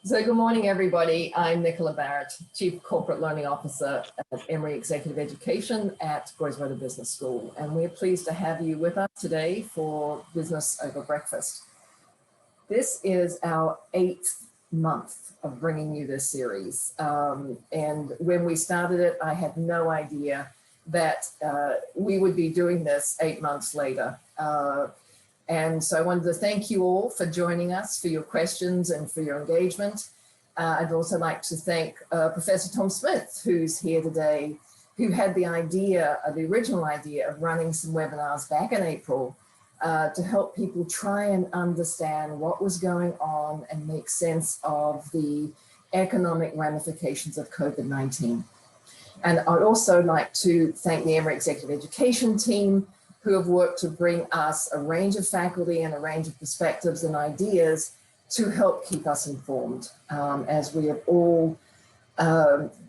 So good morning, everybody. I'm Nicola Barrett, Chief Corporate Learning Officer at Emory Executive Education at Goizueta Business School. And we're pleased to have you with us today for Business Over Breakfast. This is our 8th month of bringing you this series. And when we started it, I had no idea that we would be doing this 8 months later. And so I wanted to thank you all for joining us, for your questions and for your engagement. I'd also like to thank Professor Tom Smith, who's here today, who had the idea, the original idea of running some webinars back in April to help people try and understand what was going on and make sense of the economic ramifications of COVID-19. And I'd also like to thank the Emory Executive Education team, who have worked to bring us a range of faculty and a range of perspectives and ideas to help keep us informed as we have all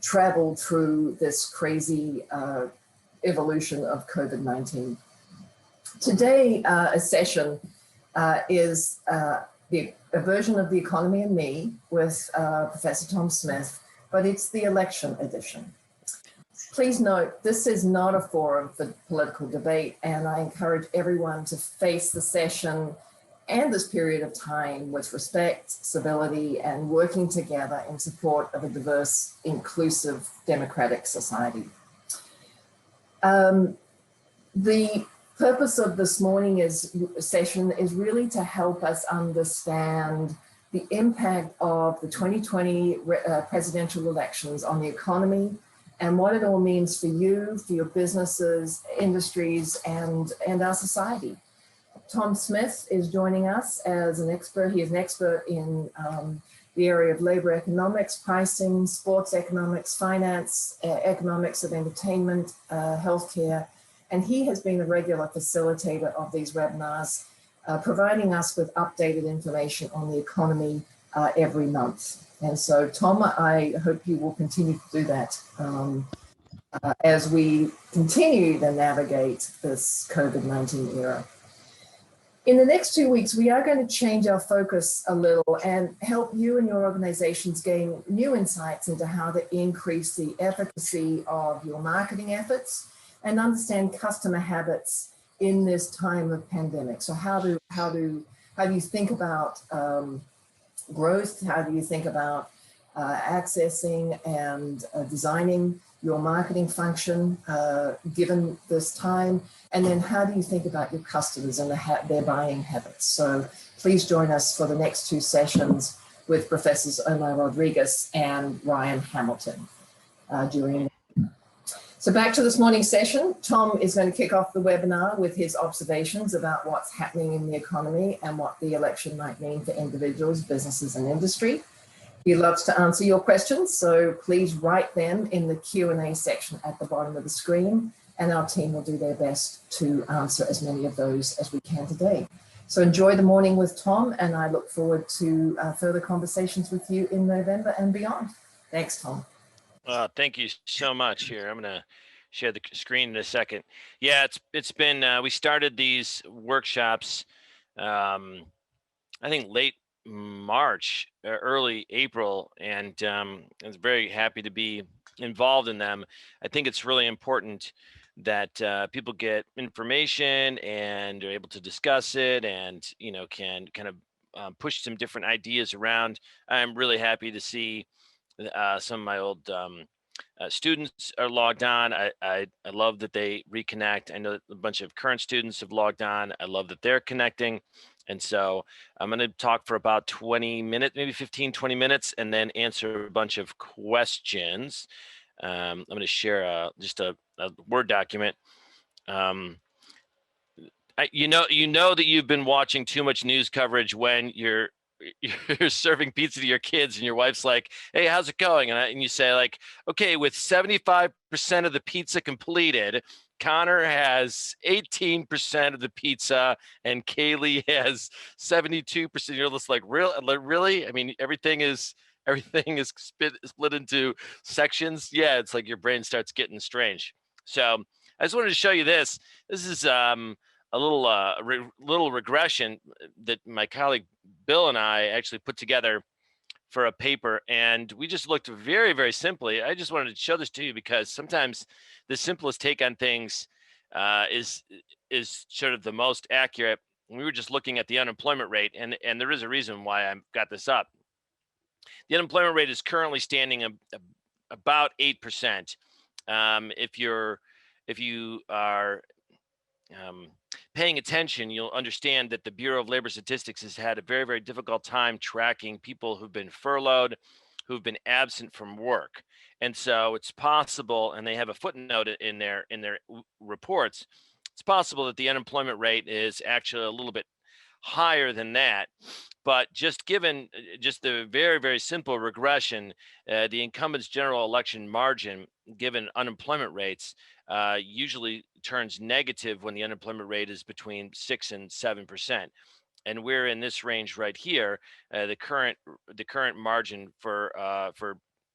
traveled through this crazy evolution of COVID-19. Today, a session is a version of The Economy and Me with Professor Tom Smith, but it's the election edition. Please note, this is not a forum for political debate, and I encourage everyone to face the session and this period of time with respect, civility, and working together in support of a diverse, inclusive, democratic society. The purpose of this morning's session is really to help us understand the impact of the 2020 presidential elections on the economy, and what it all means for you, for your businesses, industries, and our society. Tom Smith is joining us as an expert. He is an expert in the area of labor economics, pricing, sports economics, finance, economics of entertainment, healthcare, and he has been a regular facilitator of these webinars, providing us with updated information on the economy every month. And so, Tom, I hope you will continue to do that as we continue to navigate this COVID-19 era. In the next 2 weeks, we are going to change our focus a little and help you and your organizations gain new insights into how to increase the efficacy of your marketing efforts and understand customer habits in this time of pandemic. So how do you think about growth? How do you think about accessing and designing your marketing function given this time? And then how do you think about your customers and their buying habits? So please join us for the next 2 sessions with Professors Omar Rodriguez and Ryan Hamilton during. So back to this morning's session, Tom is going to kick off the webinar with his observations about what's happening in the economy and what the election might mean for individuals, businesses, and industry. He loves to answer your questions, so please write them in the Q&A section at the bottom of the screen, and our team will do their best to answer as many of those as we can today. So enjoy the morning with Tom, and I look forward to further conversations with you in November and beyond. Thanks, Tom. Thank you so much. Here, I'm going to share the screen in a second. Yeah, it's been, we started these workshops, I think late March, early April, and I was very happy to be involved in them. I think it's really important that people get information and are able to discuss it and, can kind of push some different ideas around. I'm really happy to see some of my old students are logged on. I love that they reconnect. I know that a bunch of current students have logged on. I love that they're connecting. And so I'm going to talk for about 20 minutes, maybe 15, 20 minutes, and then answer a bunch of questions. I'm going to share just a Word document. You know that you've been watching too much news coverage when you're serving pizza to your kids and your wife's like, hey, how's it going? And you say like, okay, with 75% of the pizza completed, Connor has 18% of the pizza and Kaylee has 72%. You're just like, really? I mean, everything is split into sections. Yeah, it's like your brain starts getting strange. So I just wanted to show you this. This is a little regression that my colleague Bill and I actually put together for a paper, and we just looked very, very simply. I just wanted to show this to you because sometimes the simplest take on things is sort of the most accurate. We were just looking at the unemployment rate, and there is a reason why I got this up. The unemployment rate is currently standing about 8%. If you are um, paying attention, you'll understand that the Bureau of Labor Statistics has had a very, very difficult time tracking people who've been furloughed, who've been absent from work. And so it's possible, and they have a footnote in their reports. It's possible that the unemployment rate is actually a little bit higher than that. But just given just the very, very simple regression, the incumbent's general election margin, given unemployment rates, usually turns negative when the unemployment rate is between 6 and 7%. And we're in this range right here. The current margin for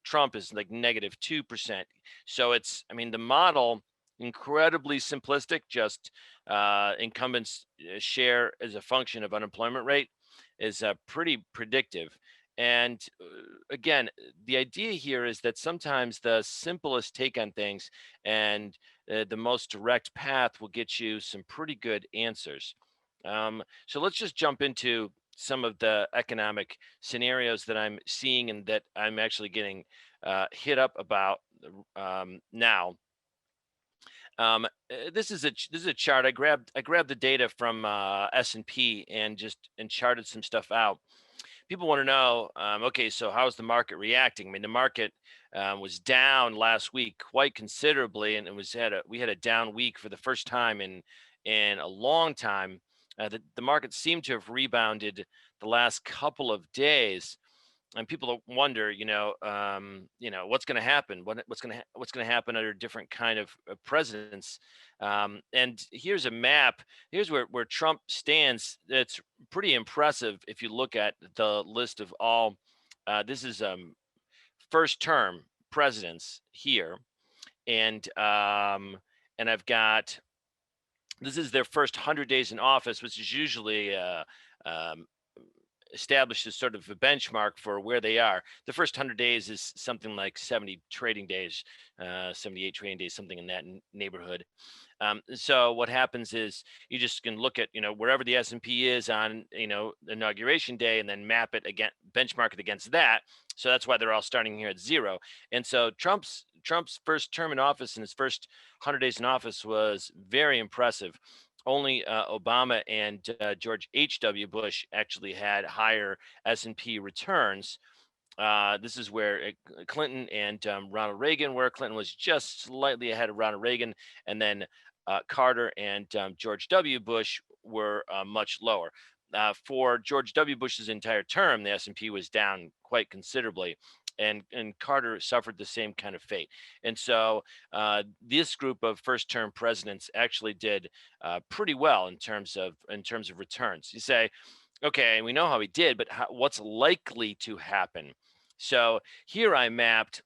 Trump is like -2%. So I mean, the model, incredibly simplistic, just incumbents share as a function of unemployment rate, is pretty predictive. And again, the idea here is that sometimes the simplest take on things and the most direct path will get you some pretty good answers. So let's just jump into some of the economic scenarios that I'm seeing and that I'm actually getting hit up about now. This is a chart. I grabbed the data from S&P and charted some stuff out. People want to know, okay, so how's the market reacting? I mean, the market was down last week quite considerably, and we had a down week for the first time in a long time. The market seemed to have rebounded the last couple of days, and people wonder, what's going to happen, what's going to happen under different kind of presidents. And here's a map. Here's where Trump stands. It's pretty impressive if you look at the list of all. This is first term presidents here, and I've got, this is their first 100 days in office, which is usually um, established as sort of a benchmark for where they are. The first 100 days is something like 70 trading days, 78 trading days, something in that neighborhood. So what happens is you just can look at, wherever the S&P is on, inauguration day, and then map it again, benchmark it against that. So that's why they're all starting here at zero. And so Trump's first term in office and his first 100 days in office was very impressive. Only Obama and George H.W. Bush actually had higher S&P returns. This is where Clinton and Ronald Reagan were. Clinton was just slightly ahead of Ronald Reagan, and then Carter and George W. Bush were much lower. For George W. Bush's entire term, the S&P was down quite considerably, and Carter suffered the same kind of fate. And so this group of first-term presidents actually did pretty well in terms of returns. You say, okay, we know how he did, but what's likely to happen? So here I mapped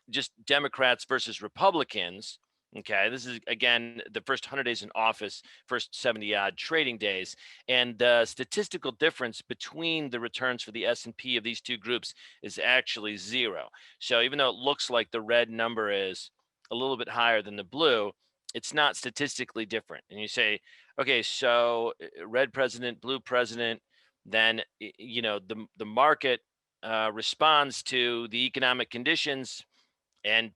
just Democrats versus Republicans. Okay, this is again the first 100 days in office, first 70 odd trading days, and the statistical difference between the returns for the S&P of these two groups is actually zero. So even though it looks like the red number is a little bit higher than the blue, it's not statistically different. And you say, okay, so red president, blue president, then the market responds to the economic conditions, and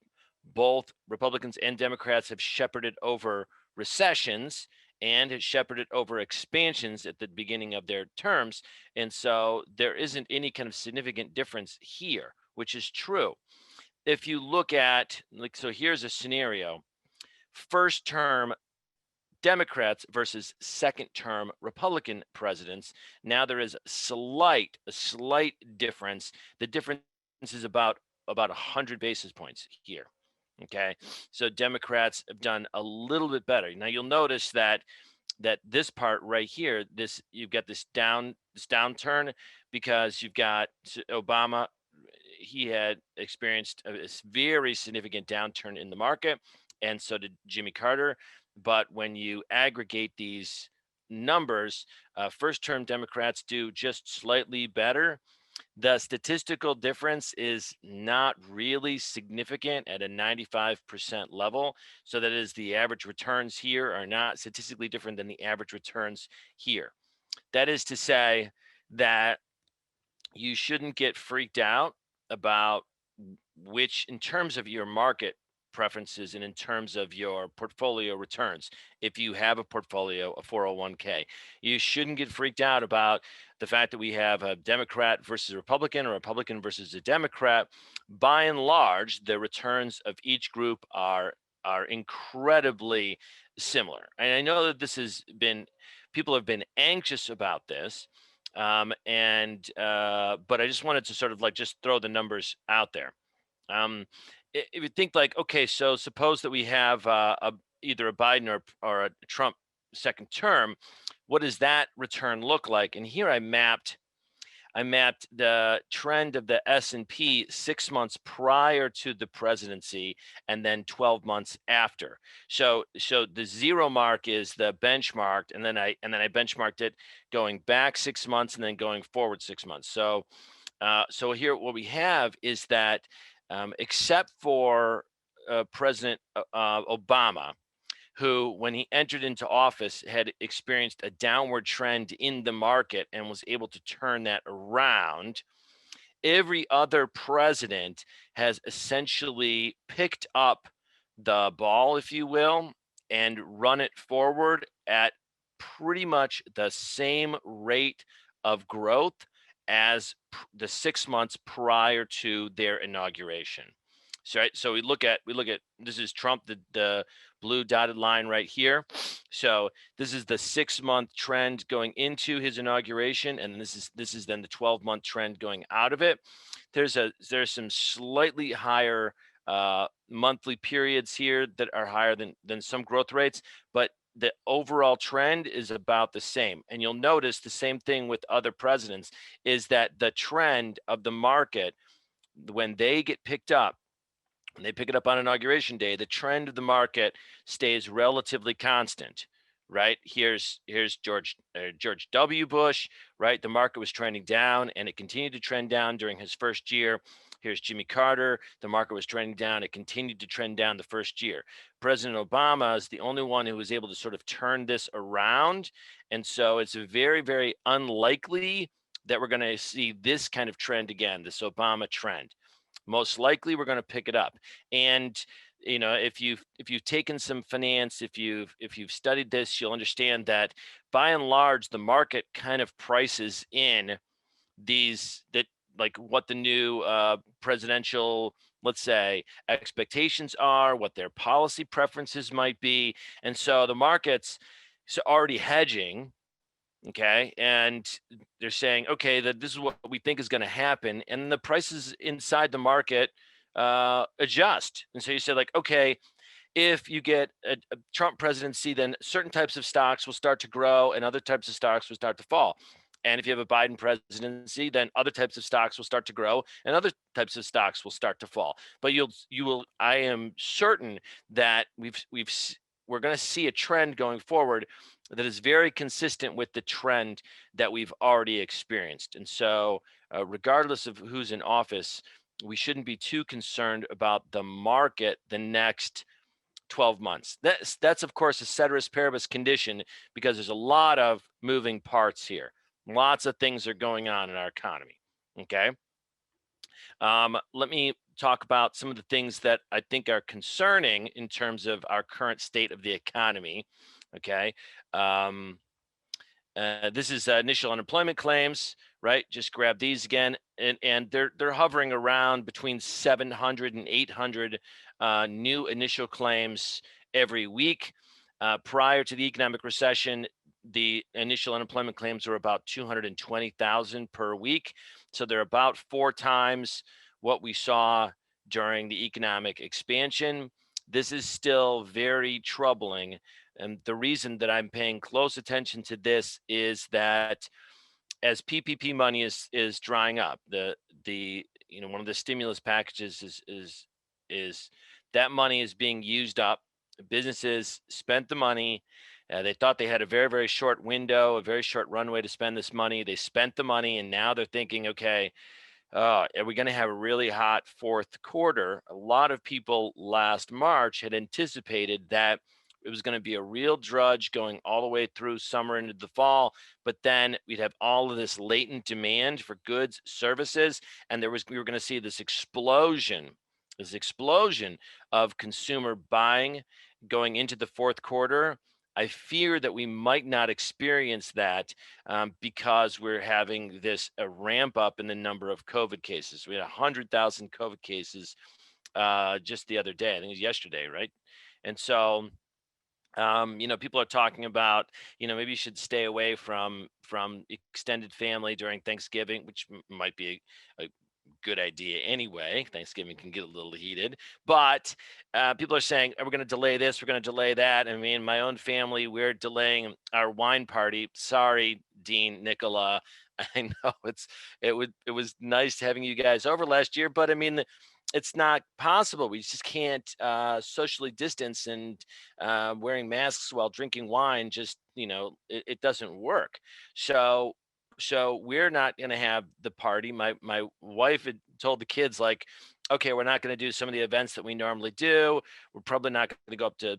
both Republicans and Democrats have shepherded over recessions and has shepherded over expansions at the beginning of their terms. And so there isn't any kind of significant difference here, which is true. If you look at, like, so here's a scenario: first term Democrats versus second term Republican presidents. Now there is a slight difference. The difference is about 100 basis points here. Okay, so Democrats have done a little bit better. Now you'll notice that this part right here, you've got this downturn, because you've got Obama. He had experienced a very significant downturn in the market, and so did Jimmy Carter. But when you aggregate these numbers, first term Democrats do just slightly better. The statistical difference is not really significant at a 95% level. So that is, the average returns here are not statistically different than the average returns here. That is to say that you shouldn't get freaked out about which, in terms of your market preferences and in terms of your portfolio returns. If you have a portfolio, a 401k, you shouldn't get freaked out about the fact that we have a Democrat versus a Republican or a Republican versus a Democrat. By and large, the returns of each group are incredibly similar. And I know that this has been, people have been anxious about this. But I just wanted to sort of like just throw the numbers out there. If you think like, okay, so suppose that we have either a Biden or a Trump second term, what does that return look like? And here I mapped the trend of the S&P 6 months prior to the presidency and then 12 months after. So the zero mark is the benchmark, and then I benchmarked it going back 6 months and then going forward 6 months. So here what we have is that except for President Obama, who, when he entered into office, had experienced a downward trend in the market and was able to turn that around. Every other president has essentially picked up the ball, if you will, and run it forward at pretty much the same rate of growth as the 6 months prior to their inauguration. So, right, so we look at this is Trump, the blue dotted line right here. So this is the 6 month trend going into his inauguration, and this is then the 12-month trend going out of it. There's some slightly higher monthly periods here that are higher than some growth rates, but the overall trend is about the same. And you'll notice the same thing with other presidents, is that the trend of the market, when they get picked up, when they pick it up on inauguration day, the trend of the market stays relatively constant, right? Here's George W. Bush, right? The market was trending down, and it continued to trend down during his first year. Here's Jimmy Carter. The market was trending down. It continued to trend down the first year. President Obama is the only one who was able to sort of turn this around. And so it's very, very unlikely that we're going to see this kind of trend again, this Obama trend. Most likely we're going to pick it up. And if you've taken some finance, if you've studied this, you'll understand that by and large the market kind of prices in these, that like what the new presidential, let's say, expectations are, what their policy preferences might be. And so the market's already hedging. Okay. And they're saying, okay, that this is what we think is going to happen. And the prices inside the market adjust. And so you say, like, okay, if you get a Trump presidency, then certain types of stocks will start to grow and other types of stocks will start to fall. And if you have a Biden presidency, then other types of stocks will start to grow and other types of stocks will start to fall. But I am certain that we're going to see a trend going forward that is very consistent with the trend that we've already experienced. And so, regardless of who's in office, we shouldn't be too concerned about the market the next 12 months. That's of course a ceteris paribus condition, because there's a lot of moving parts here. Lots of things are going on in our economy. Okay. Let me talk about some of the things that I think are concerning in terms of our current state of the economy. Okay. This is initial unemployment claims, right? Just grab these again, and they're hovering around between 700 and 800 new initial claims every week. Prior to the economic recession, the initial unemployment claims were about 220,000 per week. So they're about 4 times what we saw during the economic expansion. This is still very troubling. And the reason that I'm paying close attention to this is that as PPP money is drying up, one of the stimulus packages is that money is being used up. Businesses spent the money, They thought they had a very, very short window, a very short runway to spend this money. They spent the money, and now they're thinking, okay, are we going to have a really hot fourth quarter? A lot of people last March had anticipated that it was going to be a real drudge going all the way through summer into the fall, but then we'd have all of this latent demand for goods, services, and we were going to see this explosion of consumer buying going into the fourth quarter. I fear that we might not experience that because we're having this a ramp up in the number of COVID cases. We had 100,000 COVID cases just the other day. I think it was yesterday, right? And so, people are talking about, maybe you should stay away from extended family during Thanksgiving, which might be a good idea anyway. Thanksgiving can get a little heated, but people are saying, we're going to delay this, we're going to delay that. I mean, my own family, we're delaying our wine party. Sorry, Dean, Nicola. I know it was nice having you guys over last year, but I mean, it's not possible. We just can't socially distance, and wearing masks while drinking wine. Just it doesn't work. So we're not going to have the party. My wife had told the kids, like, okay, we're not going to do some of the events that we normally do. We're probably not going to go up to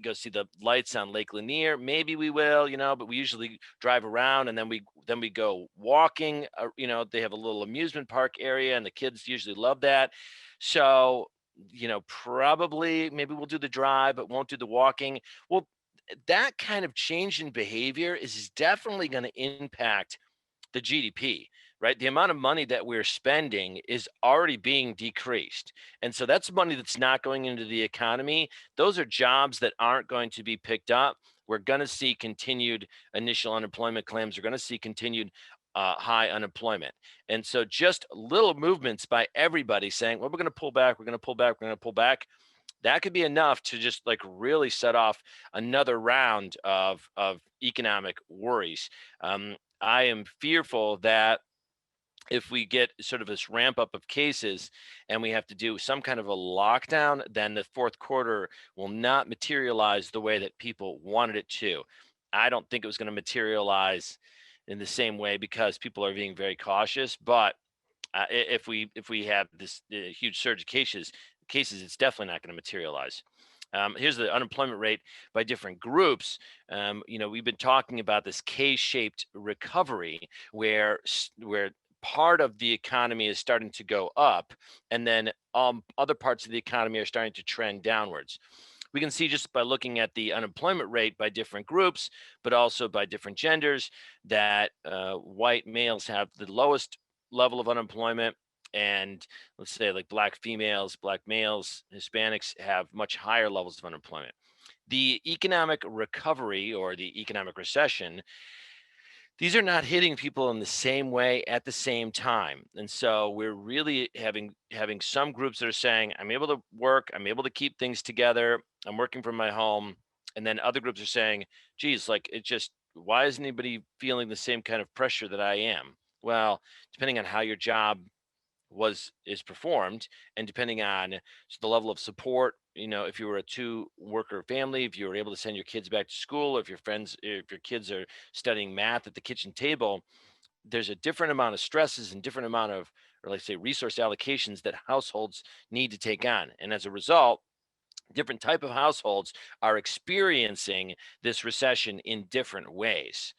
go see the lights on Lake Lanier. Maybe we will, but we usually drive around, and then we go walking. They have a little amusement park area, and the kids usually love that. So, probably maybe we'll do the drive, but won't do the walking. Well, that kind of change in behavior is definitely going to impact the GDP, right? The amount of money that we're spending is already being decreased. And so that's money that's not going into the economy. Those are jobs that aren't going to be picked up. We're going to see continued initial unemployment claims. We're going to see continued high unemployment. And so just little movements by everybody saying, well, we're going to pull back, we're going to pull back, we're going to pull back. That could be enough to just like really set off another round of economic worries. I am fearful that if we get sort of this ramp up of cases and we have to do some kind of a lockdown, then the fourth quarter will not materialize the way that people wanted it to. I don't think it was going to materialize in the same way because people are being very cautious. But if we have this huge surge of cases, it's definitely not going to materialize. Here's the unemployment rate by different groups. We've been talking about this K-shaped recovery where part of the economy is starting to go up, and then other parts of the economy are starting to trend downwards. We can see just by looking at the unemployment rate by different groups, but also by different genders, that white males have the lowest level of unemployment, and let's say like black females, black males, Hispanics have much higher levels of unemployment. The economic recovery or the economic recession, these are not hitting people in the same way at the same time. And so we're really having some groups that are saying, I'm able to work, I'm able to keep things together, I'm working from my home. And then other groups are saying, geez, like why isn't anybody feeling the same kind of pressure that I am? Well, depending on how your job is performed, and depending on the level of support, if you were a two worker family, if you were able to send your kids back to school, if your kids are studying math at the kitchen table, there's a different amount of stresses and different amount of, or let's say, resource allocations that households need to take on. And as a result, different type of households are experiencing this recession in different ways.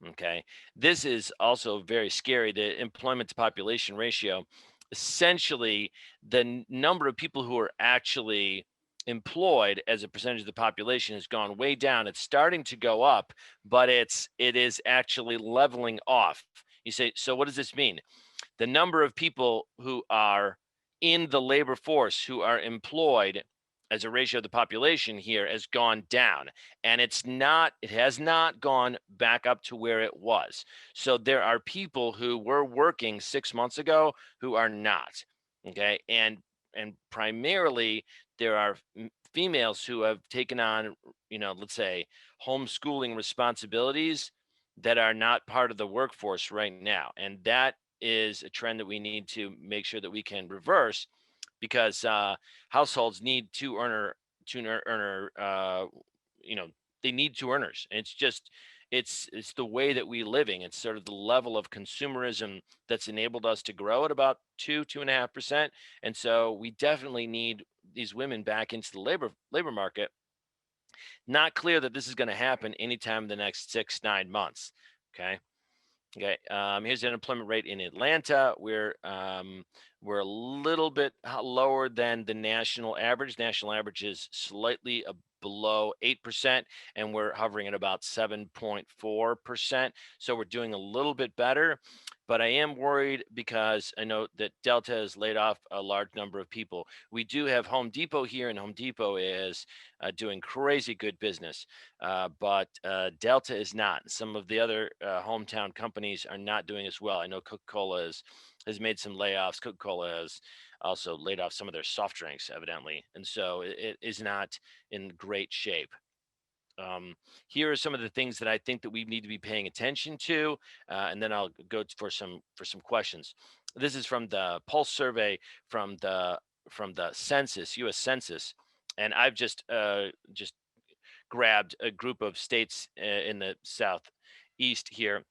Okay. This is also very scary. The employment to population ratio, essentially, the number of people who are actually employed as a percentage of the population has gone way down. It's starting to go up, but it is actually leveling off. You say, so what does this mean? The number of people who are in the labor force who are employed as a ratio of the population here has gone down, and it has not gone back up to where it was. So there are people who were working 6 months ago who are not. Okay. And primarily there are females who have taken on, let's say, homeschooling responsibilities that are not part of the workforce right now. And that is a trend that we need to make sure that we can reverse, because households need earner, you know, they need two earners. And it's just, it's the way that we living. It's sort of the level of consumerism that's enabled us to grow at about 2.5%. And so we definitely need these women back into the labor market. Not clear that this is going to happen anytime in the next 6-9 months. Okay. Okay. Here's the unemployment rate in Atlanta. We're a little bit lower than the national average. National average is slightly below 8%, and we're hovering at about 7.4%. So we're doing a little bit better. But I am worried because I know that Delta has laid off a large number of people. We do have Home Depot here, and Home Depot is doing crazy good business. But Delta is not. Some of the other hometown companies are not doing as well. I know Coca-Cola has made some layoffs. Coca-Cola has also laid off some of their soft drinks, evidently, and so it is not in great shape. Um, Here are some of the things that I think that we need to be paying attention to, and then I'll go for some questions. This is from the Pulse survey from the census, U.S. Census, and I've just grabbed a group of states in the southeast here.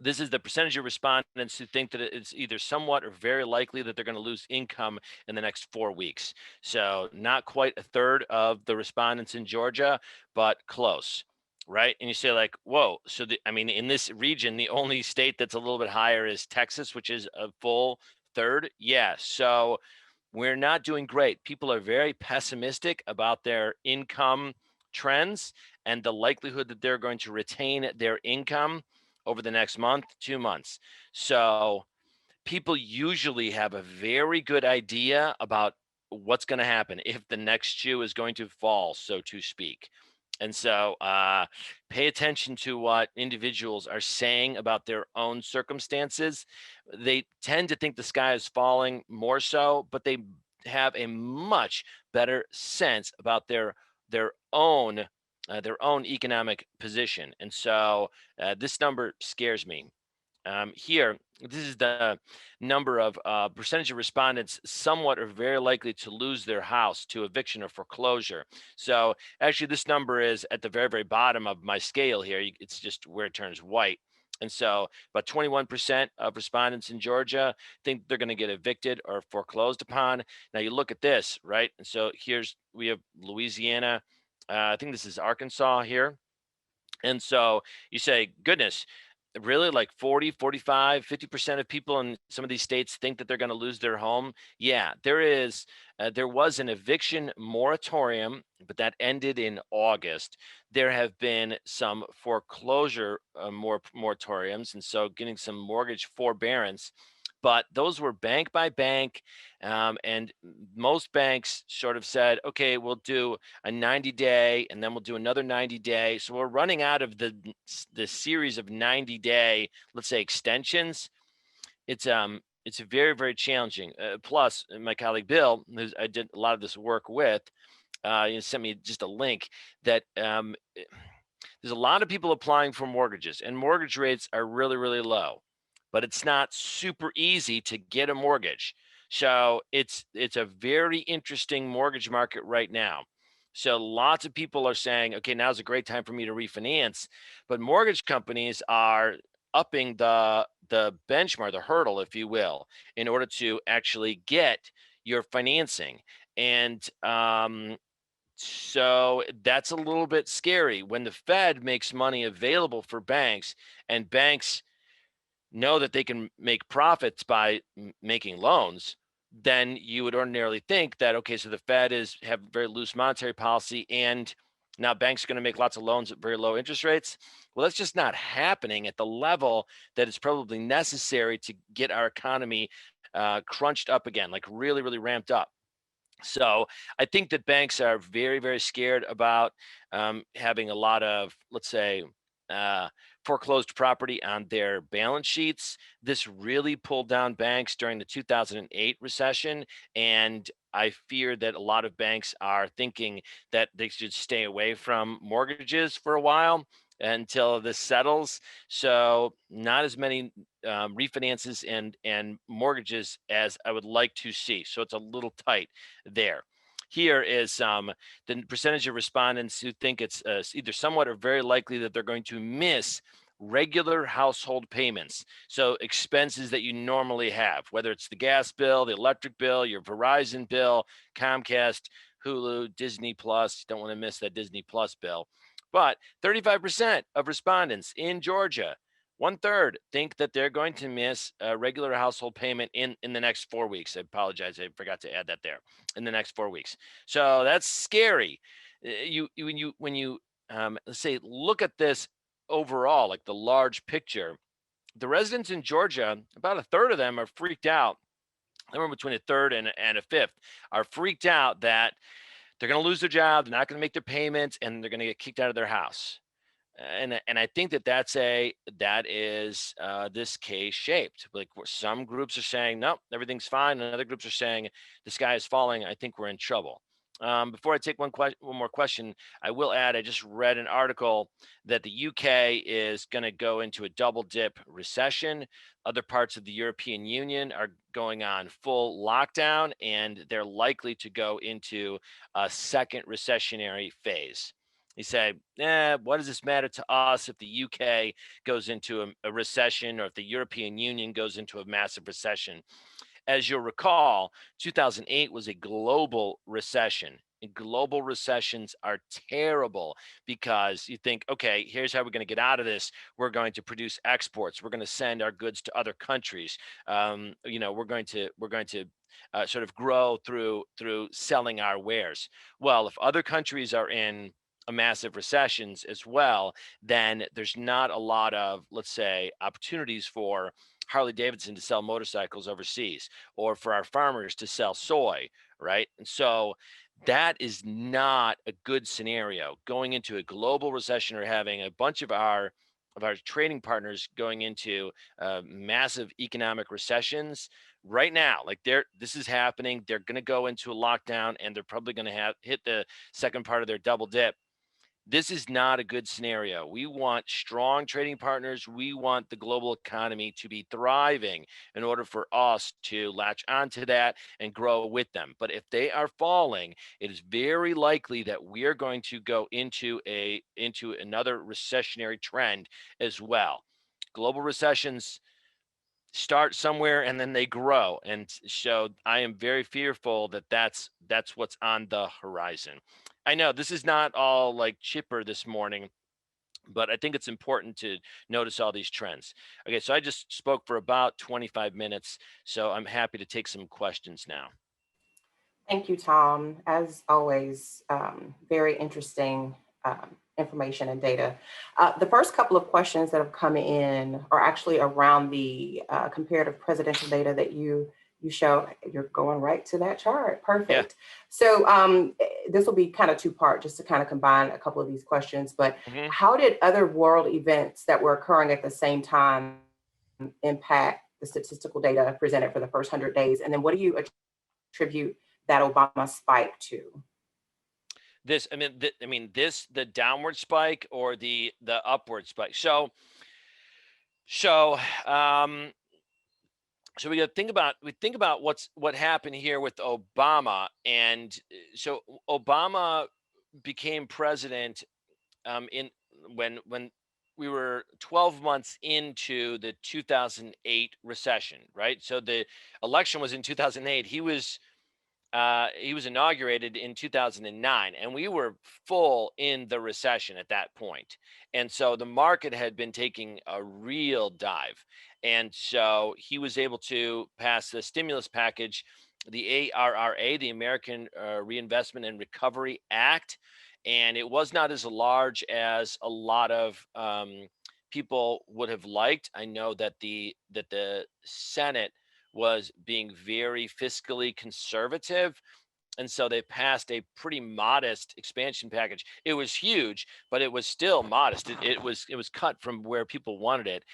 This is the percentage of respondents who think that it's either somewhat or very likely that they're going to lose income in the next 4 weeks. So not quite a third of the respondents in Georgia, but close, right? And you say like, whoa. So I mean, in this region, the only state that's a little bit higher is Texas, which is a full third. Yeah. So we're not doing great. People are very pessimistic about their income trends and the likelihood that they're going to retain their income over the next month, 2 months. So people usually have a very good idea about what's going to happen if the next shoe is going to fall, so to speak. And so pay attention to what individuals are saying about their own circumstances. They tend to think the sky is falling more so, but they have a much better sense about their own economic position. And so this number scares me. Here, this is the number of percentage of respondents somewhat or very likely to lose their house to eviction or foreclosure. So actually, this number is at the very, very bottom of my scale here. It's just where it turns white. And so about 21% of respondents in Georgia think they're going to get evicted or foreclosed upon. Now you look at this, right? And so we have Louisiana. I think this is Arkansas here. And so you say, goodness, really, like 40, 45, 50% of people in some of these states think that they're going to lose their home. Yeah, there was an eviction moratorium, but that ended in August. There have been some foreclosure moratoriums, and so getting some mortgage forbearance, but those were bank by bank. And most banks sort of said, okay, we'll do a 90-day and then we'll do another 90-day. So we're running out of the series of 90-day, let's say, extensions. It's very, very challenging. Plus, my colleague Bill, who I did a lot of this work with, sent me just a link that there's a lot of people applying for mortgages, and mortgage rates are really, really low, but it's not super easy to get a mortgage. So it's a very interesting mortgage market right now. So lots of people are saying, okay, now's a great time for me to refinance, but mortgage companies are upping the benchmark, the hurdle, if you will, in order to actually get your financing. And so that's a little bit scary when the Fed makes money available for banks, and banks know that they can make profits by making loans. Then you would ordinarily think that, okay, so the Fed have very loose monetary policy, and now banks are going to make lots of loans at very low interest rates. Well, that's just not happening at the level that is probably necessary to get our economy crunched up again, like really, really ramped up. So I think that banks are very, very scared about having a lot of, let's say, uh, foreclosed property on their balance sheets. This really pulled down banks during the 2008 recession. And I fear that a lot of banks are thinking that they should stay away from mortgages for a while until this settles. So not as many refinances and mortgages as I would like to see. So it's a little tight there. here is the percentage of respondents who think it's either somewhat or very likely that they're going to miss regular household payments. So expenses that you normally have, whether it's the gas bill, the electric bill, your Verizon bill, Comcast, Hulu, Disney Plus. Don't want to miss that Disney Plus bill. But 35% of respondents in Georgia, 1/3, think that they're going to miss a regular household payment in the next 4 weeks. I apologize, I forgot to add that there. In the next 4 weeks. So that's scary. When you let's say look at this overall, like the large picture, the residents in Georgia, about 1/3 of them are freaked out. Somewhere between a third and a fifth are freaked out that they're going to lose their job, they're not going to make their payments, and they're going to get kicked out of their house. And I think that is this case shaped. Like some groups are saying, no, everything's fine, and other groups are saying the sky is falling. I think we're in trouble. Before I take one more question, I will add I just read an article that the UK is going to go into a double dip recession. Other parts of the European Union are going on full lockdown, and they're likely to go into a second recessionary phase. He said, what does this matter to us if the UK goes into a recession or if the European Union goes into a massive recession? As you'll recall, 2008 was a global recession. And global recessions are terrible because you think, okay, here's how we're going to get out of this. We're going to produce exports. We're going to send our goods to other countries. We're going to sort of grow through selling our wares. Well, if other countries are in a massive recessions as well, then there's not a lot of, let's say, opportunities for Harley Davidson to sell motorcycles overseas or for our farmers to sell soy, right? And so that is not a good scenario going into a global recession or having a bunch of our trading partners going into massive economic recessions right now. Like this is happening. They're going to go into a lockdown and they're probably going to hit the second part of their double dip. This is not a good scenario. We want strong trading partners. We want the global economy to be thriving in order for us to latch onto that and grow with them. But if they are falling, it is very likely that we are going to go into another recessionary trend as well. Global recessions start somewhere and then they grow, and so I am very fearful that that's what's on the horizon. I know this is not all like chipper this morning, but I think it's important to notice all these trends. Okay, so I just spoke for about 25 minutes, so I'm happy to take some questions now. Thank you, Tom. As always, very interesting information and data. The first couple of questions that have come in are actually around the comparative presidential data that you show. You're going right to that chart. Perfect. Yeah. So this will be kind of two-part, just to kind of combine a couple of these questions. But how did other world events that were occurring at the same time impact the statistical data presented for the first 100 days? And then what do you attribute that Obama spike to? The downward spike or the upward spike. So we got to think about what happened here with Obama. And so Obama became president when we were 12 months into the 2008 recession, right? So the election was in 2008. He was inaugurated in 2009, and we were full in the recession at that point. And so the market had been taking a real dive. And so he was able to pass the stimulus package, the ARRA, the American Reinvestment and Recovery Act. And it was not as large as a lot of people would have liked. I know that the Senate was being very fiscally conservative. And so they passed a pretty modest expansion package. It was huge, but it was still modest. It was cut from where people wanted it.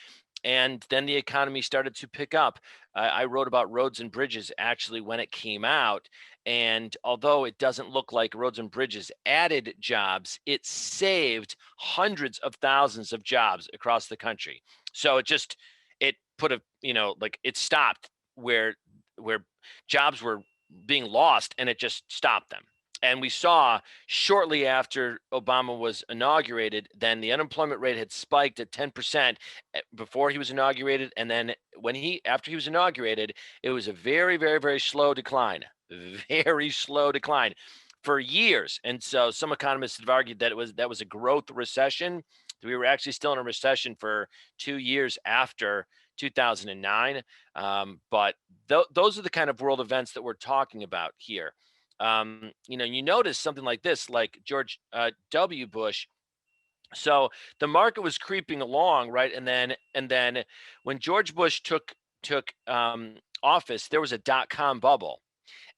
And then the economy started to pick up. I wrote about roads and bridges actually when it came out. And although it doesn't look like roads and bridges added jobs, it saved hundreds of thousands of jobs across the country. So it put it stopped where jobs were being lost, and it just stopped them. And we saw shortly after Obama was inaugurated, then the unemployment rate had spiked at 10% before he was inaugurated. And then after he was inaugurated, it was a very, very, very slow decline, very slow decline for years. And so some economists have argued that that was a growth recession. We were actually still in a recession for 2 years after 2009. But those are the kind of world events that we're talking about here. You notice something like this, like George W. Bush. So the market was creeping along, right? And then when George Bush took office, there was a dot-com bubble.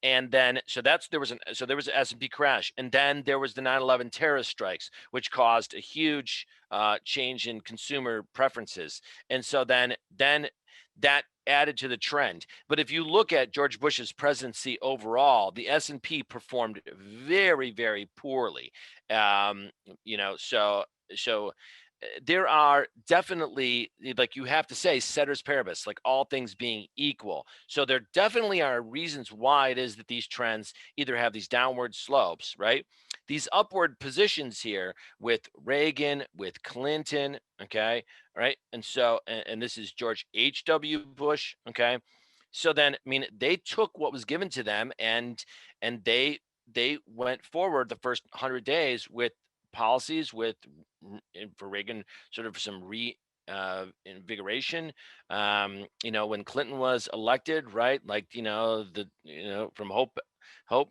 And then there was an S&P crash, and then there was the 9/11 terrorist strikes, which caused a huge change in consumer preferences. And so then that added to the trend. But if you look at George Bush's presidency overall, the S&P performed very, very poorly. Um, so there are definitely, like you have to say, ceteris paribus, like all things being equal. So there definitely are reasons why it is that these trends either have these downward slopes, right? These upward positions here with Reagan, with Clinton, okay, right? And so, and this is George H.W. Bush, okay? So then, I mean, they took what was given to them and they went forward the first 100 days with policies with for Reagan, sort of some invigoration. When Clinton was elected, right? Like, from Hope,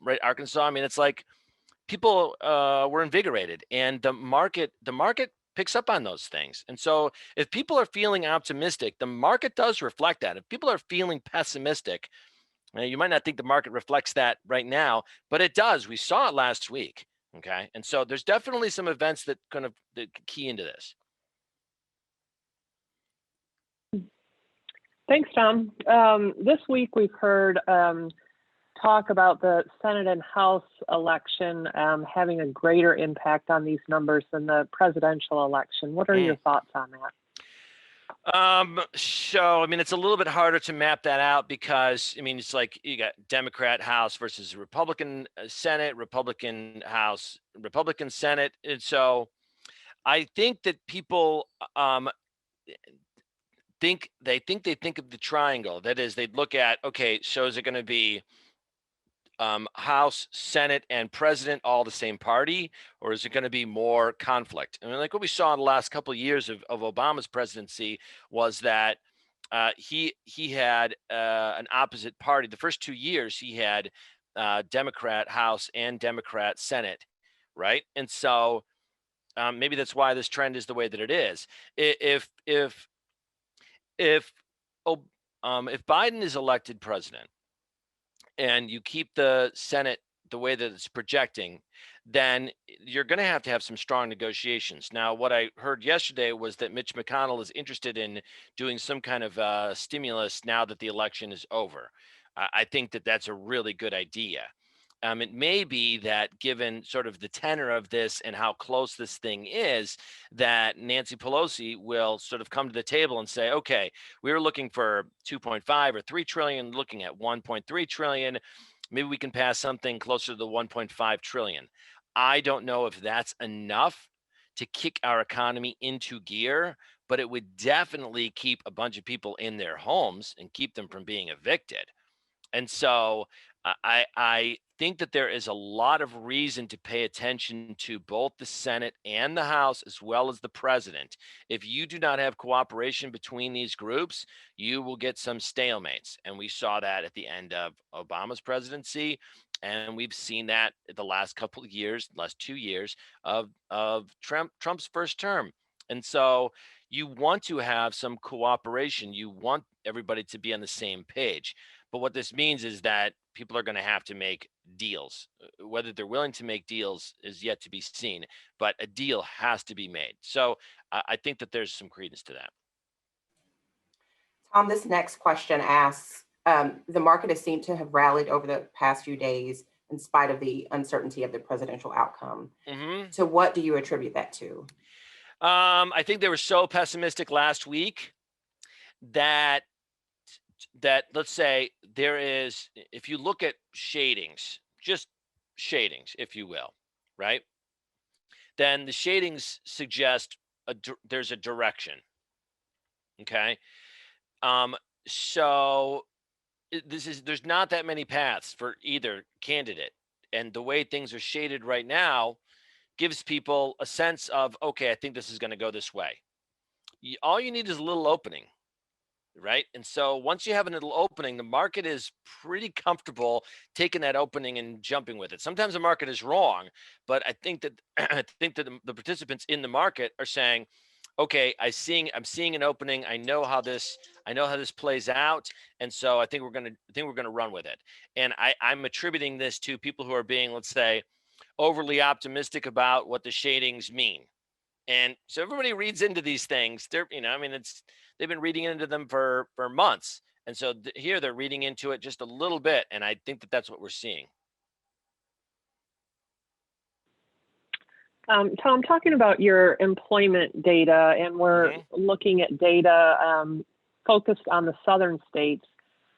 right? Arkansas. I mean, it's like people were invigorated, and the market picks up on those things. And so if people are feeling optimistic, the market does reflect that. If people are feeling pessimistic, you might not think the market reflects that right now, but it does. We saw it last week. Okay. And so there's definitely some events that key into this. Thanks, Tom. This week we've heard talk about the Senate and House election having a greater impact on these numbers than the presidential election. What are your thoughts on that? So, I mean, it's a little bit harder to map that out because, I mean, it's like you got Democrat House versus Republican Senate, Republican House, Republican Senate. And so I think that people think they think of the triangle. That is, they'd look at, okay, so is it going to be House, Senate, and President all the same party, or is it going to be more conflict? I mean, like what we saw in the last couple of years of Obama's presidency was that he had an opposite party. The first 2 years he had Democrat House and Democrat Senate, right? And so maybe that's why this trend is the way that it is. If Biden is elected president, and you keep the Senate the way that it's projecting, then you're going to have some strong negotiations. Now, what I heard yesterday was that Mitch McConnell is interested in doing some kind of stimulus now that the election is over. I think that that's a really good idea. It may be that given sort of the tenor of this and how close this thing is, that Nancy Pelosi will sort of come to the table and say, okay, we were looking for 2.5 or 3 trillion, looking at 1.3 trillion. Maybe we can pass something closer to the 1.5 trillion. I don't know if that's enough to kick our economy into gear, but it would definitely keep a bunch of people in their homes and keep them from being evicted. And so I think that there is a lot of reason to pay attention to both the Senate and the House, as well as the president. If you do not have cooperation between these groups, you will get some stalemates. And we saw that at the end of Obama's presidency. And we've seen that the last couple of years, last 2 years of Trump's first term. And so you want to have some cooperation. You want everybody to be on the same page. But what this means is that people are going to have to make deals. Whether they're willing to make deals is yet to be seen, but a deal has to be made. So I think that there's some credence to that. Tom, this next question asks, the market has seemed to have rallied over the past few days in spite of the uncertainty of the presidential outcome. Mm-hmm. So what do you attribute that to? I think they were so pessimistic last week that let's say there is, if you look at shadings, just shadings, if you will, right? Then the shadings suggest there's a direction. Okay. Um, so there's not that many paths for either candidate. And the way things are shaded right now gives people a sense of, okay, I think this is going to go this way. All you need is a little opening, right? And so once you have a little opening, the market is pretty comfortable taking that opening and jumping with it. Sometimes the market is wrong, but I think that I think that the participants in the market are saying, okay, I'm seeing an opening. I know how this plays out, and so I think we're gonna run with it. And I'm attributing this to people who are being, let's say, overly optimistic about what the shadings mean. And so everybody reads into these things. They've been reading into them for months. And so here they're reading into it just a little bit. And I think that that's what we're seeing. Tom, talking about your employment data, and we're looking at data focused on the southern states.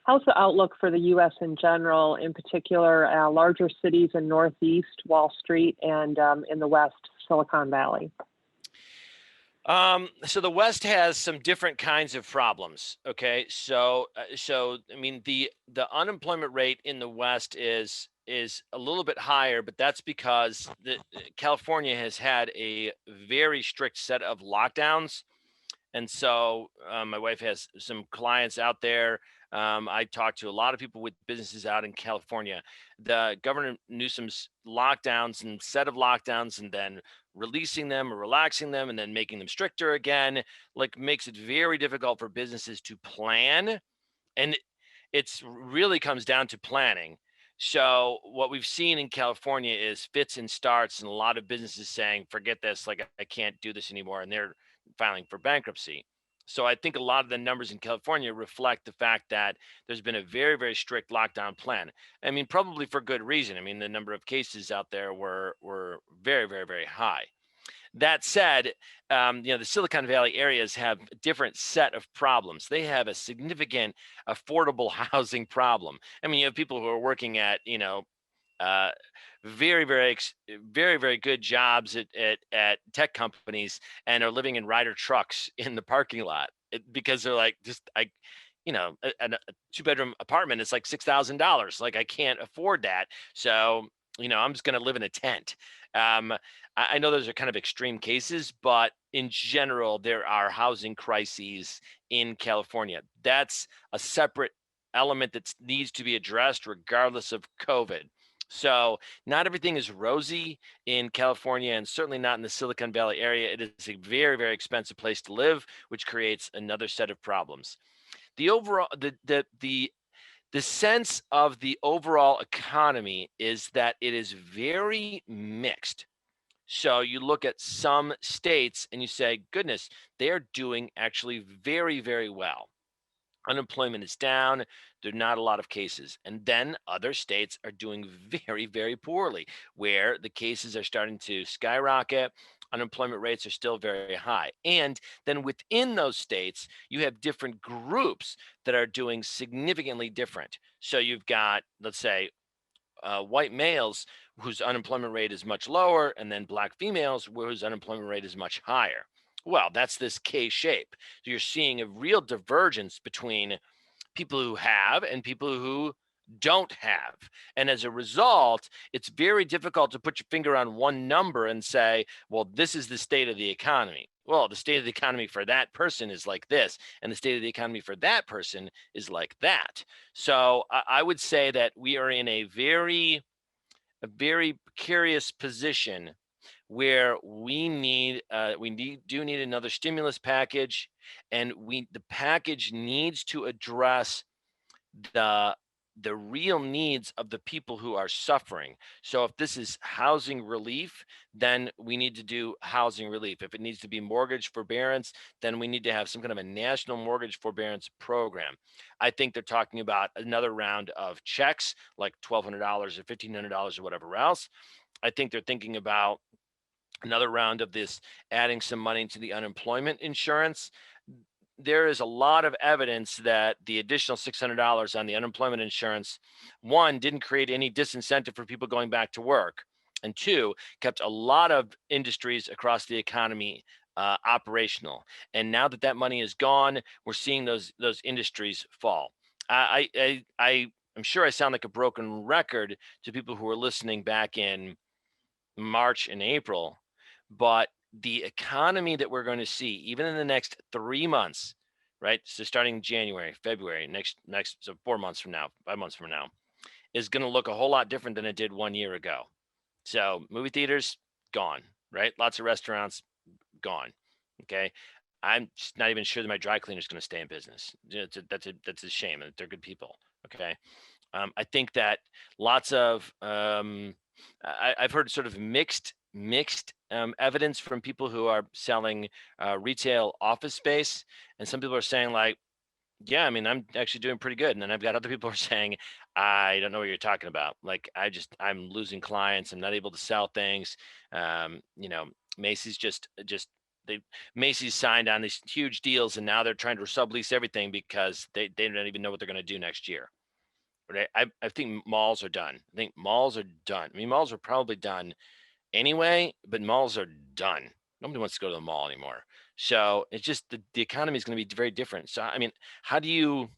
How's the outlook for the U.S. in general, in particular, larger cities in Northeast, Wall Street, and in the West, Silicon Valley? So the West has some different kinds of problems. Okay, so I mean the unemployment rate in the West is a little bit higher, but that's because California has had a very strict set of lockdowns. And so my wife has some clients out there. I talked to a lot of people with businesses out in California. The Governor Newsom's lockdowns and set of lockdowns, and then releasing them or relaxing them and then making them stricter again, like makes it very difficult for businesses to plan. And it's really comes down to planning. So what we've seen in California is fits and starts, and a lot of businesses saying, forget this, like I can't do this anymore. And they're filing for bankruptcy. So I think a lot of the numbers in California reflect the fact that there's been a very, very strict lockdown plan. I mean, probably for good reason. I mean, the number of cases out there were very, very, very high. That said, the Silicon Valley areas have a different set of problems. They have a significant affordable housing problem. I mean, you have people who are working at, very, very, very, very good jobs at tech companies and are living in Ryder trucks in the parking lot because they're like, a 2-bedroom apartment is like $6,000. Like I can't afford that. So, I'm just going to live in a tent. I know those are kind of extreme cases, but in general, there are housing crises in California. That's a separate element that needs to be addressed regardless of COVID. So not everything is rosy in California, and certainly not in the Silicon Valley area. It is a very, very expensive place to live, which creates another set of problems. The overall, the sense of the overall economy is that it is very mixed. So you look at some states and you say, goodness, they're doing actually very, very well. Unemployment is down. There are not a lot of cases. And then other states are doing very, very poorly, where the cases are starting to skyrocket. Unemployment rates are still very high. And then within those states, you have different groups that are doing significantly different. So you've got, let's say, white males whose unemployment rate is much lower, and then black females whose unemployment rate is much higher. Well, that's this K shape. So you're seeing a real divergence between people who have and people who don't have. And as a result, it's very difficult to put your finger on one number and say, well, this is the state of the economy. Well, the state of the economy for that person is like this, and the state of the economy for that person is like that. So I would say that we are in a very precarious position where we do need another stimulus package, and the package needs to address the real needs of the people who are suffering. So if this is housing relief, then we need to do housing relief. If it needs to be mortgage forbearance, then we need to have some kind of a national mortgage forbearance program. I think they're talking about another round of checks, like $1,200 or $1,500 or whatever else. I think they're thinking about another round of this, adding some money to the unemployment insurance. there is a lot of evidence that the additional $600 on the unemployment insurance, one, didn't create any disincentive for people going back to work, and two, kept a lot of industries across the economy operational. And now that that money is gone, we're seeing those industries fall. I'm sure I sound like a broken record to people who are listening back in March and April, but the economy that we're going to see, even in the next 3 months, right? So starting January, February, next, so 4 months from now, 5 months from now, is going to look a whole lot different than it did 1 year ago. So movie theaters, gone, right? Lots of restaurants, gone. Okay. I'm just not even sure that my dry cleaner is going to stay in business. That's a shame. They're good people. Okay. I think that lots of I've heard sort of mixed evidence from people who are selling retail office space, and some people are saying like, yeah, I mean, I'm actually doing pretty good, and then I've got other people who are saying, I don't know what you're talking about. Like, I'm losing clients. I'm not able to sell things. Macy's Macy's signed on these huge deals, and now they're trying to sublease everything because they don't even know what they're going to do next year. Right? I think malls are done. I think malls are done. I mean, malls are probably done anyway, but malls are done. Nobody wants to go to the mall anymore. So it's just the economy is going to be very different. So, I mean, how do you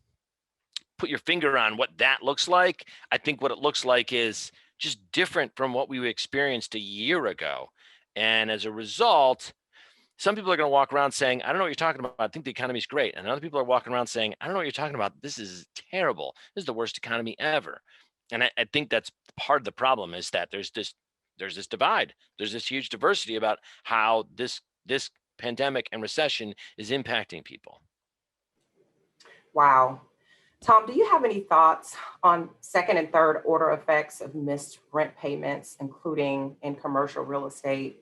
put your finger on what that looks like? I think what it looks like is just different from what we experienced a year ago. And as a result, some people are going to walk around saying, I don't know what you're talking about. I think the economy is great. And other people are walking around saying, I don't know what you're talking about. This is terrible. This is the worst economy ever. And I think that's part of the problem, is that there's this divide. There's this huge diversity about how this pandemic and recession is impacting people. Wow. Tom, do you have any thoughts on second and third order effects of missed rent payments, including in commercial real estate?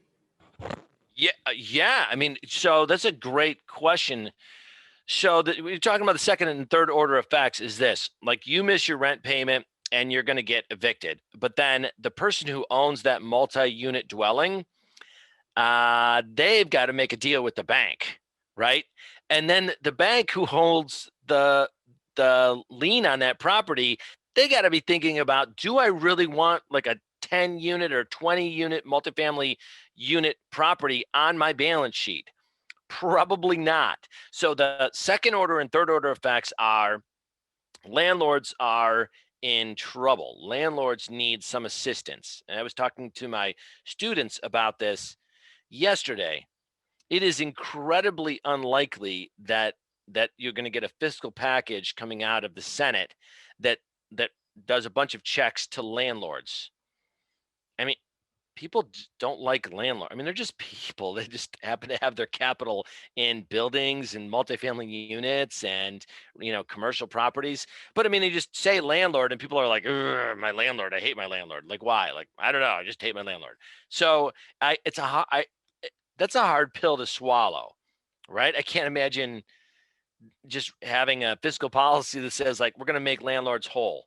Yeah. I mean, so that's a great question. So we're talking about the second and third order effects is this: like, you miss your rent payment and you're going to get evicted, but then the person who owns that multi-unit dwelling, they've got to make a deal with the bank, right? And then the bank who holds the lien on that property, they got to be thinking about, do I really want like a 10 unit or 20 unit multifamily unit property on my balance sheet? Probably not. So the second order and third order effects are, landlords are in trouble. Landlords need some assistance. And I was talking to my students about this yesterday. It is incredibly unlikely that you're going to get a fiscal package coming out of the Senate that does a bunch of checks to landlords. I mean, people don't like landlords. I mean, they're just people. They just happen to have their capital in buildings and multifamily units and, commercial properties. But I mean, they just say landlord and people are like, my landlord, I hate my landlord. Like, why? Like, I don't know. I just hate my landlord. So that's a hard pill to swallow, right? I can't imagine just having a fiscal policy that says like, we're going to make landlords whole.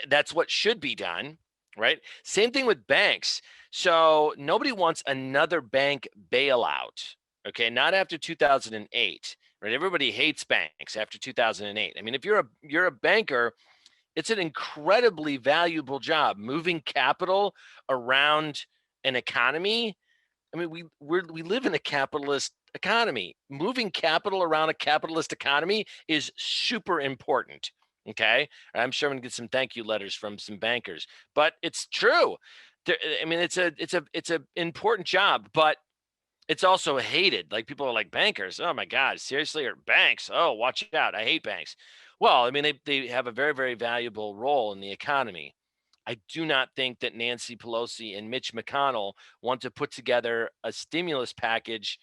That's what should be done, right? Same thing with banks. So nobody wants another bank bailout. Okay, not after 2008, right? Everybody hates banks after 2008. I mean, if you're a banker, it's an incredibly valuable job moving capital around an economy. I mean, we live in a capitalist economy. Moving capital around a capitalist economy is super important. Okay, I'm sure I'm gonna get some thank you letters from some bankers, but it's true. I mean, it's a important job, but it's also hated. Like, people are like, bankers, oh my God, seriously? Or banks, oh, watch out, I hate banks. Well, I mean, they have a very, very valuable role in the economy. I do not think that Nancy Pelosi and Mitch McConnell want to put together a stimulus package